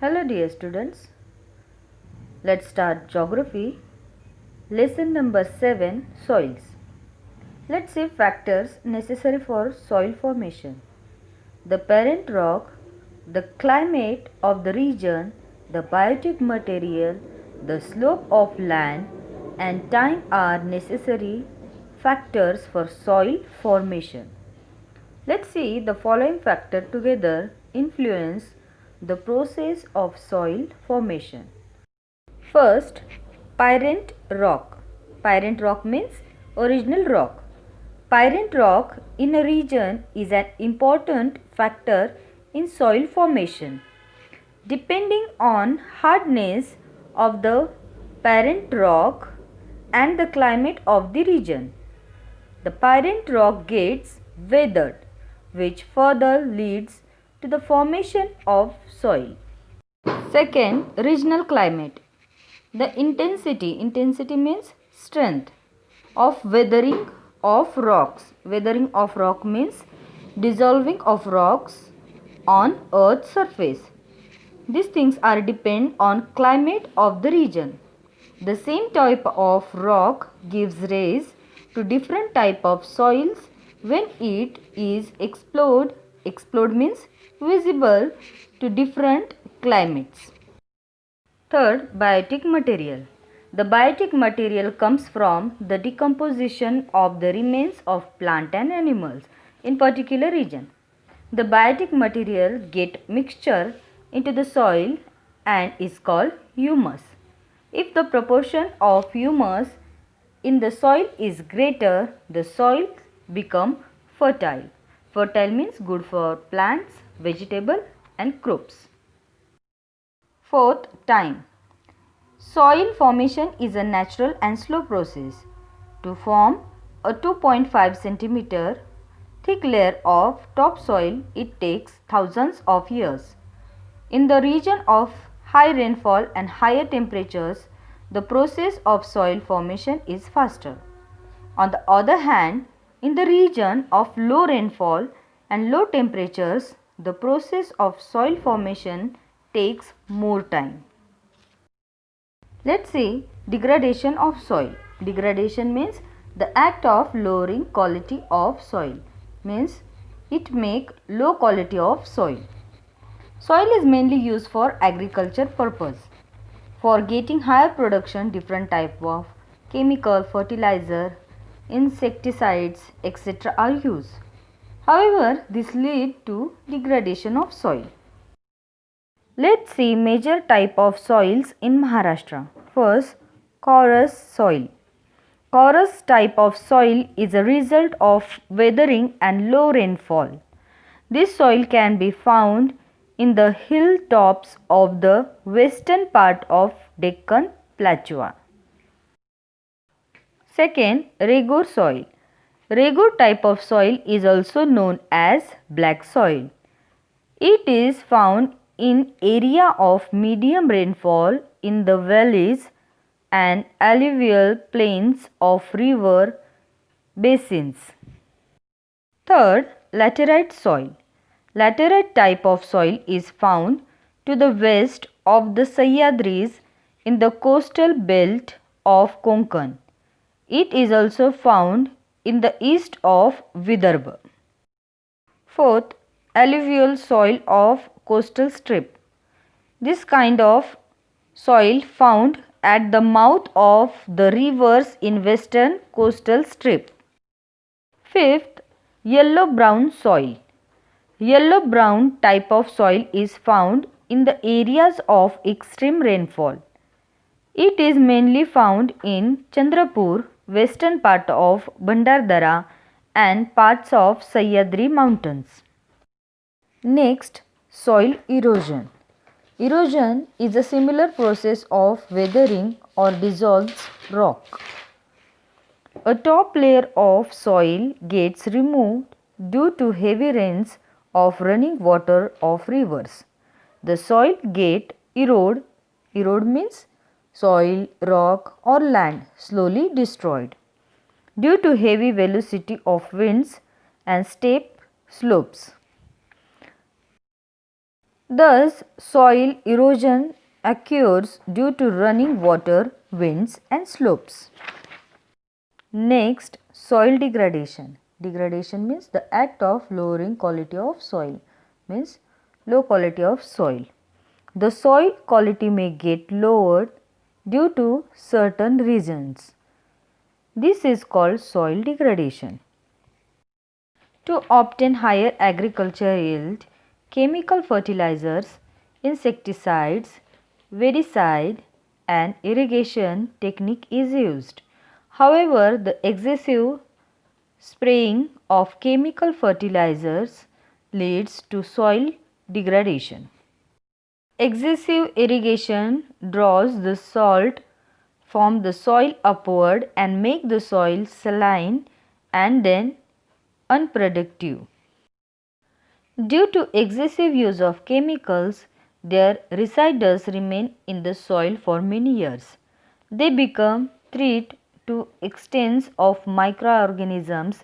Hello dear students, let's start geography. Lesson number 7, soils. Let's see factors necessary for soil formation. The parent rock, the climate of the region, the biotic material, the slope of land and time are necessary factors for soil formation. Let's see the following factors together influence the process of soil formation. First, parent rock. Parent rock means original rock. Parent rock in a region is an important factor in soil formation. Depending on hardness of the parent rock and the climate of the region, the parent rock gets weathered, which further leads to the formation of soil. Second, regional climate. The intensity means strength of weathering of rocks. Weathering of rock means dissolving of rocks on earth's surface. These things are depend on climate of the region. The same type of rock gives rise to different type of soils when it is explored. Explored means visible to different climates. Third, biotic material. The biotic material comes from the decomposition of the remains of plant and animals in particular region. The biotic material get mixture into the soil and is called humus. If the proportion of humus in the soil is greater, the soil become fertile. Fertile means good for plants, vegetable and crops. Fourth, time. Soil formation is a natural and slow process. To form a 2.5 cm thick layer of topsoil, it takes thousands of years. In the region of high rainfall and higher temperatures, the process of soil formation is faster. On the other hand, in the region of low rainfall and low temperatures, the process of soil formation takes more time. Let's see degradation of soil. Degradation means the act of lowering quality of soil. Means it make low quality of soil. Soil is mainly used for agriculture purpose. For getting higher production, different type of chemical, fertilizer, insecticides, etc. are used. However, this lead to degradation of soil. Let's see major type of soils in Maharashtra. First, porous soil. Porous type of soil is a result of weathering and low rainfall. This soil can be found in the hilltops of the western part of Deccan Plateau. Second, Regur soil. Regur type of soil is also known as black soil. It is found in area of medium rainfall in the valleys and alluvial plains of river basins. Third, laterite soil. Laterite type of soil is found to the west of the Sahyadris in the coastal belt of Konkan. It is also found in the east of Vidarbha. Fourth, alluvial soil of coastal strip. This kind of soil found at the mouth of the rivers in western coastal strip. Fifth, yellow-brown soil. Yellow-brown type of soil is found in the areas of extreme rainfall. It is mainly found in Chandrapur, western part of Bhandardara and parts of Sahyadri mountains. Next, soil erosion. Erosion is a similar process of weathering or dissolves rock. A top layer of soil gets removed due to heavy rains of running water of rivers. The soil get erode. Erode means soil, rock or land slowly destroyed due to heavy velocity of winds and steep slopes. Thus, soil erosion occurs due to running water, winds and slopes. Next, soil degradation. Degradation means the act of lowering quality of soil, means low quality of soil. The soil quality may get lowered due to certain reasons. This is called soil degradation. To obtain higher agriculture yield, chemical fertilizers, insecticides, weedicide and irrigation technique is used. However, the excessive spraying of chemical fertilizers leads to soil degradation. Excessive irrigation draws the salt from the soil upward and make the soil saline and then unproductive. Due to excessive use of chemicals, their residues remain in the soil for many years. They become threat to extents of microorganisms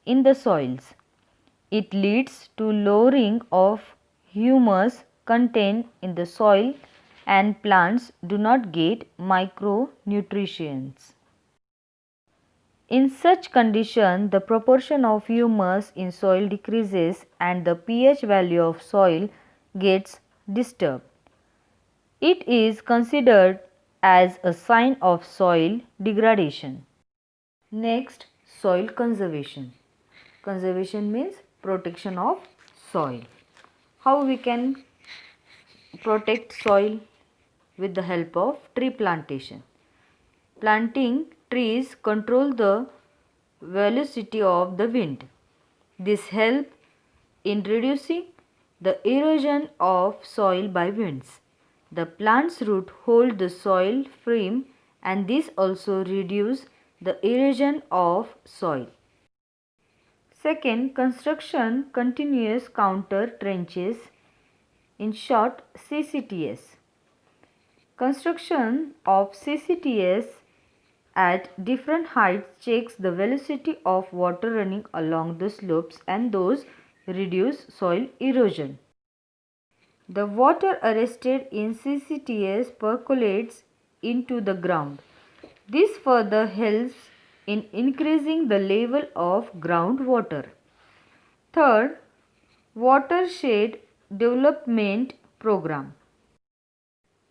in the soils. It leads to lowering of humus content in the soil and plants do not get micronutrients. In such condition, the proportion of humus in soil decreases and the pH value of soil gets disturbed. It is considered as a sign of soil degradation. Next, soil conservation. Conservation means protection of soil. How we can protect soil? With the help of tree plantation. Planting trees control the velocity of the wind. This helps in reducing the erosion of soil by winds. The plant's root hold the soil firm and this also reduces the erosion of soil. Second, construction continuous counter trenches, in short CCTS. Construction of CCTS at different heights checks the velocity of water running along the slopes and those reduce soil erosion. The water arrested in CCTS percolates into the ground. This further helps in increasing the level of groundwater. Third, watershed development program.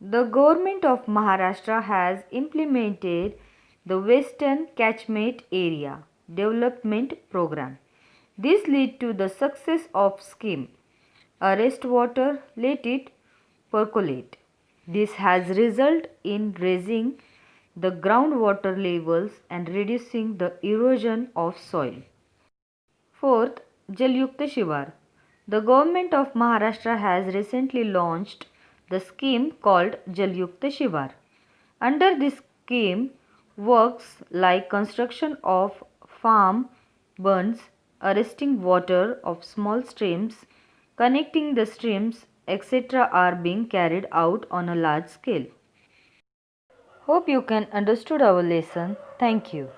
The government of Maharashtra has implemented the Western Catchment Area Development Program. This led to the success of scheme. Arrest water, let it percolate. This has resulted in raising the groundwater levels and reducing the erosion of soil. Fourth, Jal Yukta Shivar. The government of Maharashtra has recently launched the scheme called Jal Yukta Shivar. Under this scheme, works like construction of farm bunds, arresting water of small streams, connecting the streams, etc. are being carried out on a large scale. Hope you can understood our lesson. Thank you.